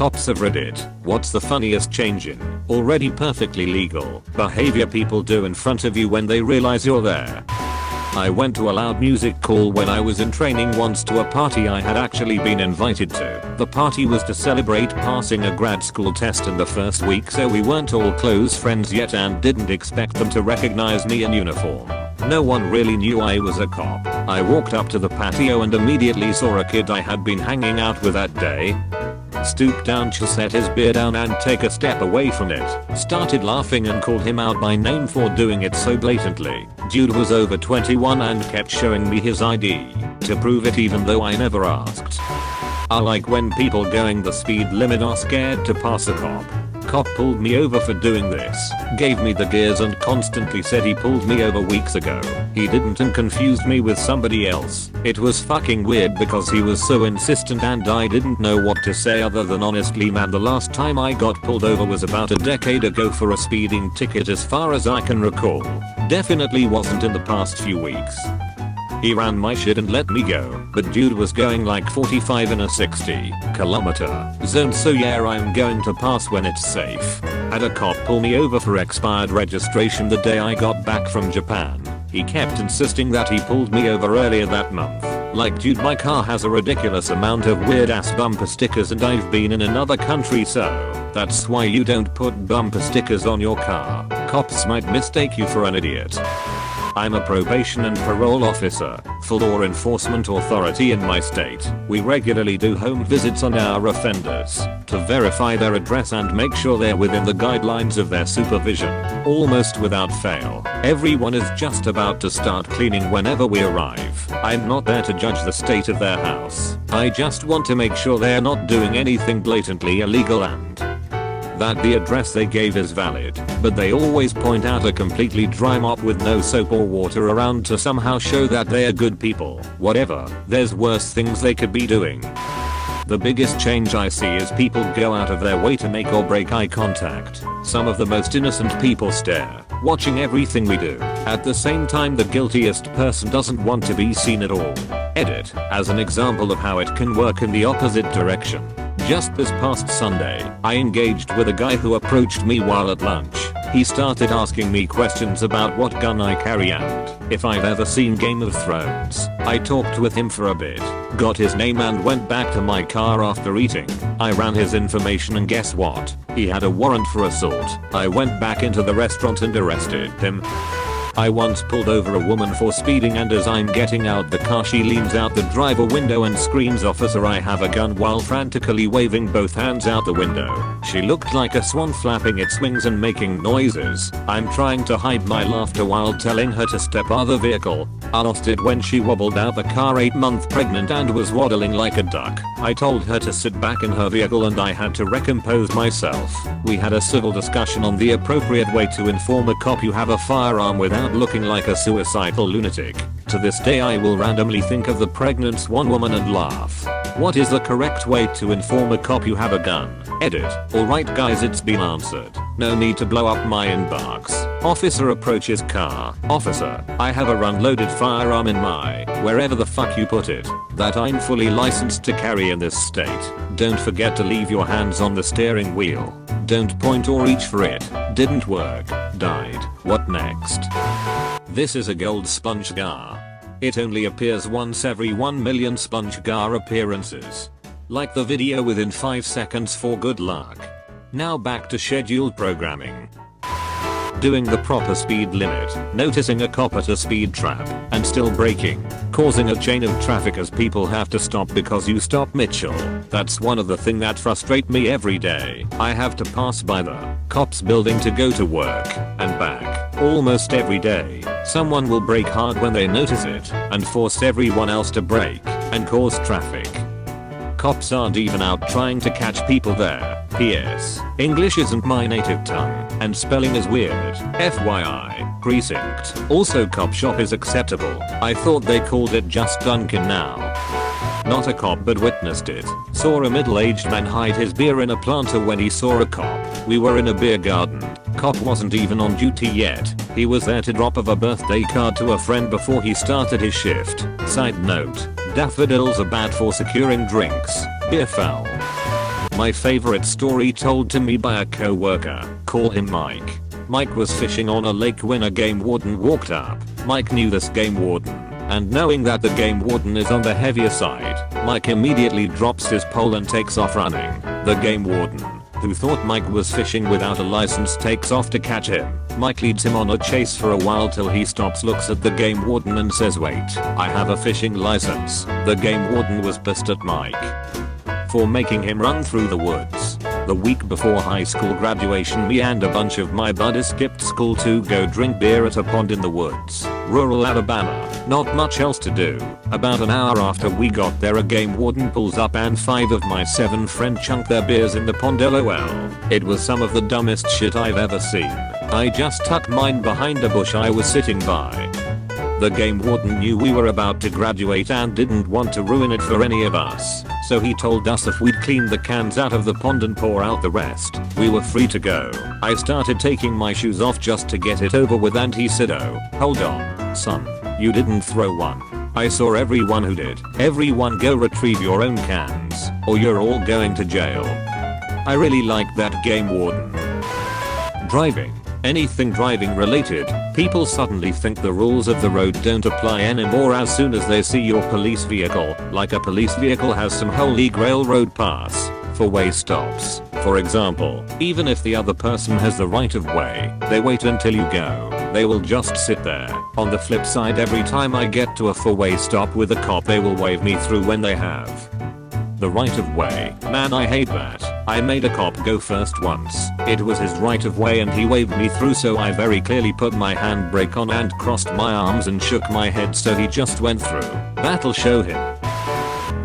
Cops of Reddit, what's the funniest change in already perfectly legal behavior people do in front of you when they realize you're there? I went to a loud music call when I was in training once to a party I had actually been invited to. The party was to celebrate passing a grad school test in the first week, so we weren't all close friends yet and didn't expect them to recognize me in uniform. No one really knew I was a cop. I walked up to the patio and immediately saw a kid I had been hanging out with that day. Stooped down to set his beer down and take a step away from it. Started laughing and called him out by name for doing it so blatantly. Dude was over 21 and kept showing me his ID to prove it even though I never asked. I like when people going the speed limit are scared to pass a cop. Cop pulled me over for doing this, gave me the gears and constantly said he pulled me over weeks ago. He didn't and confused me with somebody else. It was fucking weird because he was so insistent and I didn't know what to say other than honestly man, the last time I got pulled over was about a decade ago for a speeding ticket as far as I can recall. Definitely wasn't in the past few weeks. He ran my shit and let me go, but dude was going like 45 in a 60-kilometer zone, so yeah, I'm going to pass when it's safe. Had a cop pull me over for expired registration the day I got back from Japan. He kept insisting that he pulled me over earlier that month. Like dude, my car has a ridiculous amount of weird ass bumper stickers and I've been in another country, so that's why you don't put bumper stickers on your car. Cops might mistake you for an idiot. I'm a probation and parole officer for law enforcement authority in my state. We regularly do home visits on our offenders to verify their address and make sure they're within the guidelines of their supervision. Almost without fail, everyone is just about to start cleaning whenever we arrive. I'm not there to judge the state of their house. I just want to make sure they're not doing anything blatantly illegal and that the address they gave is valid, but they always point out a completely dry mop with no soap or water around to somehow show that they are good people. Whatever, there's worse things they could be doing. The biggest change I see is people go out of their way to make or break eye contact. Some of the most innocent people stare, watching everything we do. At the same time, the guiltiest person doesn't want to be seen at all. Edit, as an example of how it can work in the opposite direction. Just this past Sunday, I engaged with a guy who approached me while at lunch. He started asking me questions about what gun I carry and if I've ever seen Game of Thrones. I talked with him for a bit, got his name and went back to my car after eating. I ran his information and guess what? He had a warrant for assault. I went back into the restaurant and arrested him. I once pulled over a woman for speeding and as I'm getting out the car she leans out the driver window and screams, "Officer, I have a gun," while frantically waving both hands out the window. She looked like a swan flapping its wings and making noises. I'm trying to hide my laughter while telling her to step out of the vehicle. I lost it when she wobbled out the car 8-month pregnant and was waddling like a duck. I told her to sit back in her vehicle and I had to recompose myself. We had a civil discussion on the appropriate way to inform a cop you have a firearm without looking like a suicidal lunatic. To this day I will randomly think of the pregnant swan woman and laugh. What is the correct way to inform a cop you have a gun? Edit. Alright guys, it's been answered. No need to blow up my inbox. Officer approaches car. Officer, I have a unloaded firearm in my wherever the fuck you put it that I'm fully licensed to carry in this state. Don't forget to leave your hands on the steering wheel. Don't point or reach for it. Didn't work. Died. What next? This is a gold sponge gar. It only appears once every 1 million sponge gar appearances. Like the video within 5 seconds for good luck. Now back to scheduled programming. Doing the proper speed limit, noticing a cop at a speed trap, and still braking, causing a chain of traffic as people have to stop because you stop Mitchell. That's one of the things that frustrate me every day. I have to pass by the cops building to go to work and back. Almost every day, someone will brake hard when they notice it and force everyone else to brake and cause traffic. Cops aren't even out trying to catch people there. P.S. English isn't my native tongue, and spelling is weird. FYI. Precinct. Also, cop shop is acceptable. I thought they called it just Dunkin' now. Not a cop but witnessed it. Saw a middle-aged man hide his beer in a planter when he saw a cop. We were in a beer garden. Cop wasn't even on duty yet. He was there to drop off a birthday card to a friend before he started his shift. Side note, daffodils are bad for securing drinks. Beer foul. My favorite story told to me by a co-worker. Call him Mike. Mike was fishing on a lake when a game warden walked up. Mike knew this game warden, and knowing that the game warden is on the heavier side, Mike immediately drops his pole and takes off running. The game warden, who thought Mike was fishing without a license, takes off to catch him. Mike leads him on a chase for a while till he stops, looks at the game warden and says, "Wait, I have a fishing license." The game warden was pissed at Mike for making him run through the woods. The week before high school graduation, me and a bunch of my buddies skipped school to go drink beer at a pond in the woods. Rural Alabama, not much else to do. About an hour after we got there, a game warden pulls up and 5 of my 7 friends chunked their beers in the pond. LOL. It was some of the dumbest shit I've ever seen. I just tucked mine behind a bush I was sitting by. The game warden knew we were about to graduate and didn't want to ruin it for any of us, so he told us if we'd clean the cans out of the pond and pour out the rest, we were free to go. I started taking my shoes off just to get it over with, and he said, "Oh, hold on, son, you didn't throw one. I saw everyone who did. Everyone go retrieve your own cans, or you're all going to jail." I really like that game warden. Driving. Anything driving related, people suddenly think the rules of the road don't apply anymore as soon as they see your police vehicle, like a police vehicle has some holy grail road pass for way stops. For example, even if the other person has the right of way, they wait until you go. They will just sit there. On the flip side, every time I get to a four-way stop with a cop, they will wave me through when they have the right of way. Man, I hate that. I made a cop go first once. It was his right of way and he waved me through, so I very clearly put my handbrake on and crossed my arms and shook my head, so he just went through. That'll show him.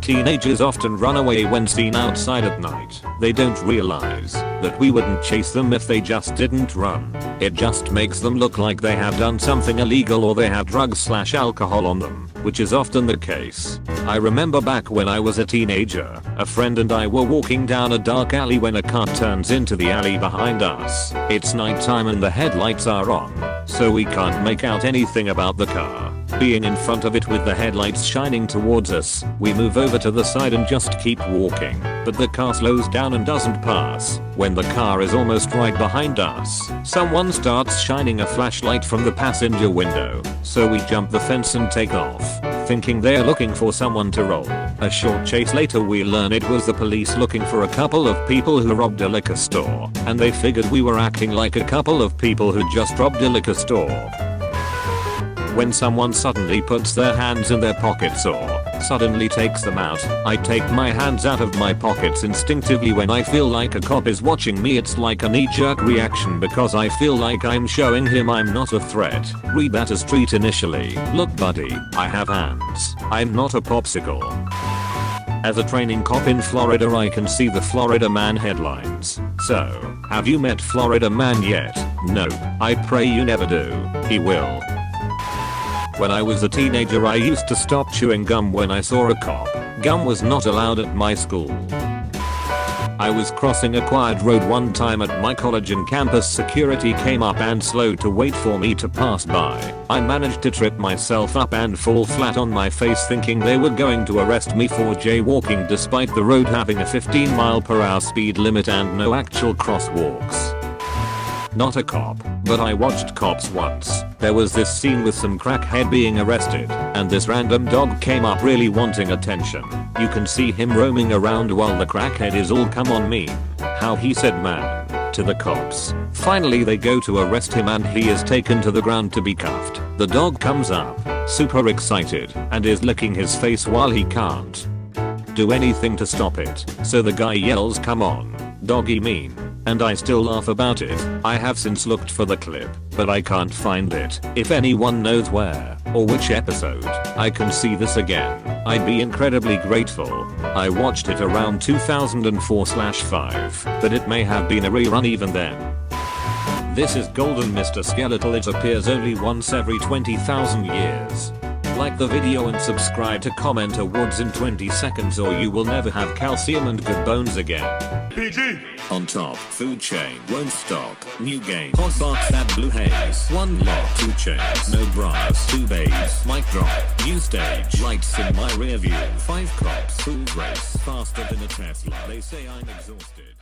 Teenagers often run away when seen outside at night. They don't realize that we wouldn't chase them if they just didn't run. It just makes them look like they have done something illegal or they have drugs/alcohol on them, which is often the case. I remember back when I was a teenager, a friend and I were walking down a dark alley when a car turns into the alley behind us. It's nighttime and the headlights are on, so we can't make out anything about the car being in front of it with the headlights shining towards us. We move over to the side and just keep walking, but the car slows down and doesn't pass. When the car is almost right behind us, someone starts shining a flashlight from the passenger window, so we jump the fence and take off, thinking they're looking for someone to roll. A short chase later, we learn it was the police looking for a couple of people who robbed a liquor store, and they figured we were acting like a couple of people who just robbed a liquor store. When someone suddenly puts their hands in their pockets or suddenly takes them out, I take my hands out of my pockets instinctively when I feel like a cop is watching me. It's like a knee-jerk reaction because I feel like I'm showing him I'm not a threat. Read that as treat initially. Look buddy, I have hands. I'm not a popsicle. As a training cop in Florida, I can see the Florida Man headlines. So, have you met Florida Man yet? No, I pray you never do. He will. When I was a teenager, I used to stop chewing gum when I saw a cop. Gum was not allowed at my school. I was crossing a quiet road one time at my college and campus security came up and slowed to wait for me to pass by. I managed to trip myself up and fall flat on my face, thinking they were going to arrest me for jaywalking despite the road having a 15-mile-per-hour speed limit and no actual crosswalks. Not a cop, but I watched Cops once. There was this scene with some crackhead being arrested, and this random dog came up really wanting attention. You can see him roaming around while the crackhead is all "come on me." How he said "man" to the cops. Finally they go to arrest him and he is taken to the ground to be cuffed. The dog comes up, super excited, and is licking his face while he can't do anything to stop it. So the guy yells, "Come on, doggy mean." And I still laugh about it. I have since looked for the clip, but I can't find it. If anyone knows where, or which episode, I can see this again, I'd be incredibly grateful. I watched it around 2004/5, but it may have been a rerun even then. This is Golden Mr. Skeletal. It appears only once every 20,000 years. Like the video and subscribe to comment awards in 20 seconds or you will never have calcium and good bones again. PG! On top, food chain, won't stop, new game, hot box that blue haze, one lock, 2 chains, no bras, 2 babes, mic drop, new stage, lights in my rear view, 5 cops, food race. faster than a Tesla. They say I'm exhausted.